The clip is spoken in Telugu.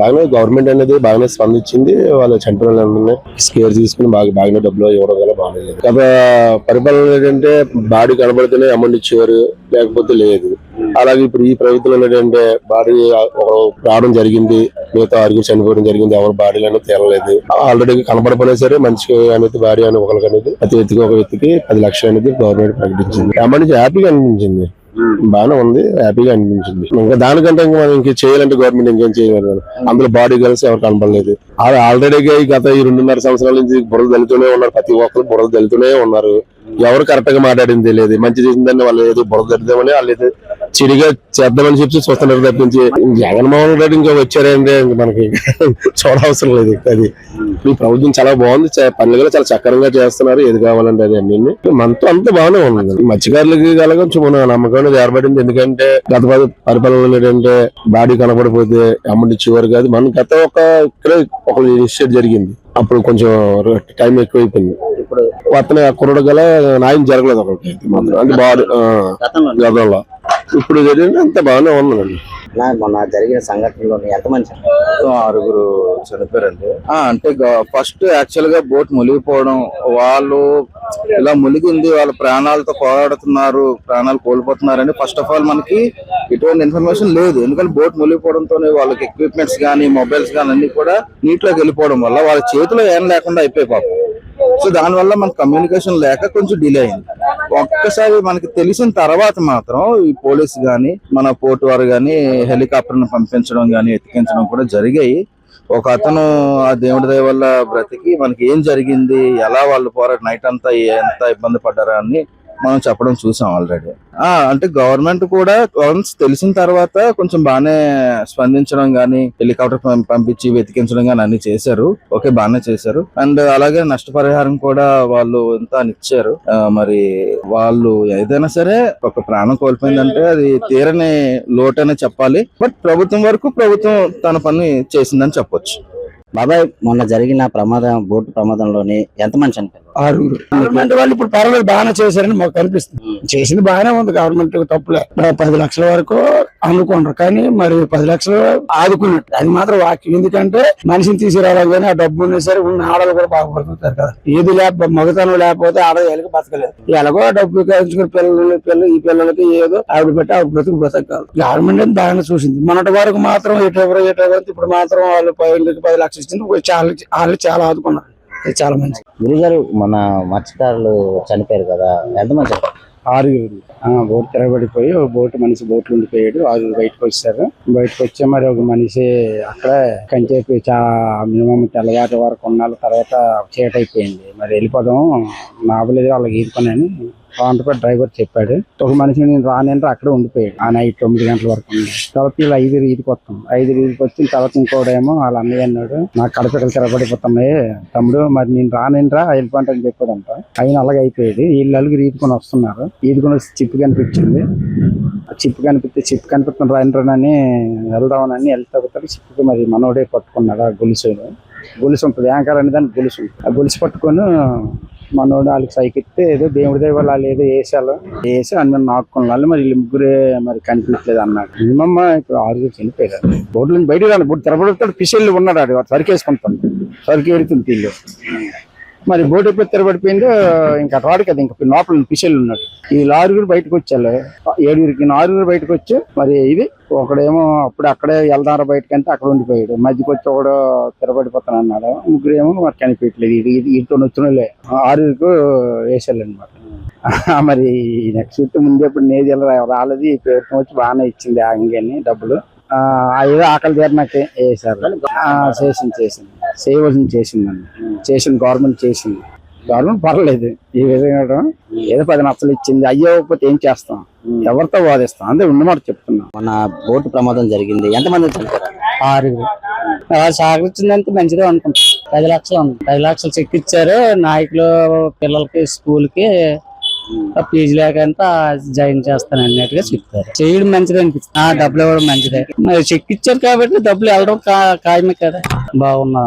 బాగానే గవర్నమెంట్ అనేది బాగానే స్పందించింది. వాళ్ళ చనిపోయిన స్కేర్ తీసుకుని బాగానే డబ్బులు ఇవ్వడం వల్ల బాగాలేదు. గత పరిపాలన ఏంటంటే బాడీ కనబడితేనే అమౌంట్ ఇచ్చేవారు, లేకపోతే లేదు. అలాగే ఇప్పుడు ఈ ప్రభుత్వం ఏంటంటే బాడీ రావడం జరిగింది, మిగతా ఆరుగురు చనిపోవడం జరిగింది, ఎవరు బాడీలు అనేది తేలలేదు. ఆల్రెడీ కనబడపోయినా సరే మనిషికి అనేది బాడీ అని ఒకరికి అనేది ప్రతి వ్యక్తికి ఒక వ్యక్తికి 10 లక్షలు అనేది గవర్నమెంట్ ప్రకటించింది. అమౌంట్ హ్యాపీగా అనిపించింది, బాగానే ఉంది, హ్యాపీగా అనిపించింది. ఇంకా దానికంటే ఇంకా మనం ఇంక చేయాలంటే గవర్నమెంట్ ఇంకేం చేయలేదు. అందులో బాడీ కలిసి ఎవరు కనపడలేదు. ఆల్రెడీగా గత ఈ 2.5 సంవత్సరాల నుంచి బురద దళితూనే ఉన్నారు. ప్రతి ఒక్కరు బురద దళితూనే ఉన్నారు. ఎవరు కరెక్ట్ గా మాట్లాడింది లేదు. మంచి చేసిందని వాళ్ళు ఏదో బురద దళిద్దామని వాళ్ళు ఏదో చిరిగా చేద్దామని చెప్పి చూస్తున్నారు తప్పించి జగన్మోహన్ రెడ్డి ఇంకా వచ్చారంటే మనకి చూడవసరం లేదు. అది ఈ ప్రభుత్వం చాలా బాగుంది, పనులు కూడా చాలా చక్కరంగా చేస్తున్నారు. ఏది కావాలంటే అది అన్ని మనతో అంతా బాగానే ఉంది. మత్స్యకారులకి కలగ నమ్మకం అనేది ఏర్పడింది. ఎందుకంటే గత పరిపాలన ఏంటంటే బాడీ కనపడిపోతే అమౌంట్ ఇచ్చేవారు కాదు. మన గత ఇక్కడే ఒక ఇన్సిడెంట్ జరిగింది, అప్పుడు కొంచెం టైం ఎక్కువైపోయింది. ఇప్పుడు అతను కుర్రడు గల న్యాయం జరగలేదు ఒకరికి మాత్రం, అంటే బాడీ గతంలో. ఇప్పుడు జరిగింది అంత బాగానే ఉందండి. మొన్న జరిగిన సంఘటనలో ఎంతమంది? 6 చనిపోయారండి. అంటే ఫస్ట్ యాక్చువల్ గా బోట్ మునిగిపోవడం, వాళ్ళు ఇలా మునిగింది, వాళ్ళ ప్రాణాలతో పోరాడుతున్నారు, ప్రాణాలు కోల్పోతున్నారని ఫస్ట్ ఆఫ్ ఆల్ మనకి ఎటువంటి ఇన్ఫర్మేషన్ లేదు. ఎందుకంటే బోట్ మునిగిపోవడంతో వాళ్ళకి ఎక్విప్మెంట్స్ కానీ మొబైల్స్ కానీ అన్ని కూడా నీటిలోకి వెళ్ళిపోవడం వల్ల వాళ్ళ చేతిలో ఏం లేకుండా అయిపోయి పాపం. సో దానివల్ల మనకు కమ్యూనికేషన్ లేక కొంచెం డిలే అయింది. ఒక్కసారి మనకి తెలిసిన తర్వాత మాత్రం ఈ పోలీసు గాని మన పోర్టు వారు గాని హెలికాప్టర్ ను పంపించడం గాని ఎత్తికించడం కూడా జరిగాయి. ఒక అతను ఆ దేవుడి దయ వల్ల బ్రతికి మనకి ఏం జరిగింది, ఎలా వాళ్ళు పోరాడు నైట్ అంతా ఎంత ఇబ్బంది పడ్డారా అని మనం చెప్పడం చూసాం ఆల్రెడీ. అంటే గవర్నమెంట్ కూడా వన్స్ తెలిసిన తర్వాత కొంచెం బాగానే స్పందించడం గానీ, హెలికాప్టర్ పంపించి వెతికించడం గానీ అన్ని చేశారు. ఓకే, బాగానే చేశారు. అండ్ అలాగే నష్టపరిహారం కూడా వాళ్ళు ఎంత అని ఇచ్చారు. మరి వాళ్ళు ఏదైనా సరే ఒక ప్రాణం కోల్పోయిందంటే అది తీరని లోటనే చెప్పాలి. బట్ ప్రభుత్వం వరకు ప్రభుత్వం తన పని చేసిందని చెప్పొచ్చు. బాబాయ్, మొన్న జరిగిన బోటు ప్రమాదంలోని ఎంతమంది చనిపోయారు? 6. గవర్నమెంట్ వాళ్ళు ఇప్పుడు పర్వాలేదు, బాగానే చేశారని మాకు కనిపిస్తుంది. చేసింది బాగానే ఉంది, గవర్నమెంట్ తప్పులే. 10 లక్షల వరకు అనుకుంటారు, కానీ మరి 10 లక్షలు ఆదుకున్నట్టు అది మాత్రం వాక్యం. ఎందుకంటే మనిషిని తీసుకురావాలి, కానీ ఆ డబ్బు ఉన్నా సరే ఉన్న ఆడలు కూడా బాగుపడుతుంటారు కదా. ఏది మగతనం లేకపోతే ఆడవాళ్ళకి బతకలేదు. ఎలాగో డబ్బు కాల్చుకుని ఈ పిల్లలకి ఏదో ఆవిడ పెట్టి ఆవిడ బ్రతకాలి. గవర్నమెంట్ బాగానే చూసింది. మొన్నటి వరకు మాత్రం ఎటెవరో ఇప్పుడు మాత్రం వాళ్ళు 10 లక్షలు ఇచ్చింది. వాళ్ళు చాలా ఆదుకున్నారు, చాలా మంచి. గురుగారు, మన మత్స్యకారులు చనిపోయారు కదా, ఎంతమంది చనిపోయారు? 6. బోట్ తిరగబడిపోయి ఒక మనిషి బోట్లు ఉండిపోయాడు. 6 బయటకు వచ్చారు. బయటకు వచ్చే మరి ఒక మనిషి అక్కడ కంచేపి మినిమం తెల్లవారి వరకు ఉన్నాళ్ళ తర్వాత చీట అయిపోయింది. మరి వెళ్ళిపోదాం నాబలేదు వాళ్ళకి ఈదుకొని కాంట్రాక్ట్ డ్రైవర్ చెప్పాడు. ఒక మనిషి నేను రానంటే అక్కడ ఉండిపోయాడు. ఆ నైట్ 9 గంటల వరకు ఉంది. తర్వాత వీళ్ళు 5 ఈదికి వస్తాం. 5 ఈదికి వచ్చిన తర్వాత ఇంకోడేమో వాళ్ళ అన్నయ్య అన్నాడు, నాకు కడపకలు తిరగబడిపోతున్నాయి తమ్ముడు, మరి నేను రానేంట్రా వెళ్ళిపోండి అని చెప్పాడంట. ఆయన అలాగే అయిపోయాడు. వీళ్ళు 4 ఈదుకొని వస్తున్నారు. ఈదుకొని వచ్చి చిప్పు కనిపించింది. చిప్పు కనిపిస్తుంది రాని వెళ్దామని వెళ్తారు. చిప్పుకి మరి మనోడే పట్టుకున్నాడు. ఆ గొలుసు ఉంటుంది, యాంకర్ అనే దానికి గొలుసు ఉంటుంది. ఆ గొలుసు పట్టుకొని మనోడు వాళ్ళకి సైకిస్తే ఏదో దేవుడి దయ వల్ల వాళ్ళు ఏదో వేసి అన్ని నాకున్నాళ్ళు. మరి వీళ్ళు ముగ్గురే మరి కనిపించలేదు అన్నాడు. మినిమమ్ ఇప్పుడు 6 చనిపోయారు. బోర్డు నుంచి బయటకు రాలి బోర్డు తెరబడుతాడు. ఫిషెళ్ళు ఉన్నాడు, ఆడు సరికి వేసుకుంటాడు, సరికి ఎడుతుంది తీళ్ళు. మరి బోట్ ఎప్పుడు తెరబడిపోయిందో ఇంకా రాడు కదా, ఇంకా లోపల ఫిషెళ్ళు ఉన్నాడు. ఈ 6 బయటకు వచ్చారు. 7 బయటకు వచ్చి మరి ఇది ఒకడేమో అప్పుడు అక్కడే వెళ్దారా బయటకంటే అక్కడ ఉండిపోయాడు. మధ్యకి వచ్చి ఒకడు తిరబడిపోతాను అన్నాడు. 3 ఏమో మరి కనిపించలేదు. వీటితో వచ్చినలే 6 వేసారు అనమాట. మరి నెక్స్ట్ వీక్ ముందే ఇప్పుడు నేజల్ రాలేదు. ఈ ప్రభుత్వం వచ్చి బాగానే ఇచ్చింది ఆ ఇంకేని డబ్బులు. ఏదో ఆకలి తీరినాకే వేసారు. చేసింది గవర్నమెంట్ చేసింది. గవర్నమెంట్ పర్లేదు ఈ విధంగా. ఏదో 10 లక్షలు ఇచ్చింది. అయ్యకపోతే ఏం చేస్తాం, ఎవరితో వాదిస్తాం, అంతే ఉన్నమాట చెప్తున్నాం. మన బోటు ప్రమాదం జరిగింది, ఎంతమంది చనిపోయారు? 6. సహకరించిందంటే మంచిదే అనుకుంటాం. 10 లక్షలు ఉంది. 10 లక్షలు చెక్ ఇచ్చారు. నాయకులు పిల్లలకి స్కూల్ కి ఫీజు లేకంటే జాయిన్ చేస్తాను అన్నట్టుగా చెప్తారు. చేయడం మంచిది అనిపిస్తుంది. డబ్బులు ఇవ్వడం మంచిదే. మరి చెక్ ఇచ్చారు కాబట్టి డబ్బులు వెళ్ళడం ఖాయమే కదా. బాగున్నా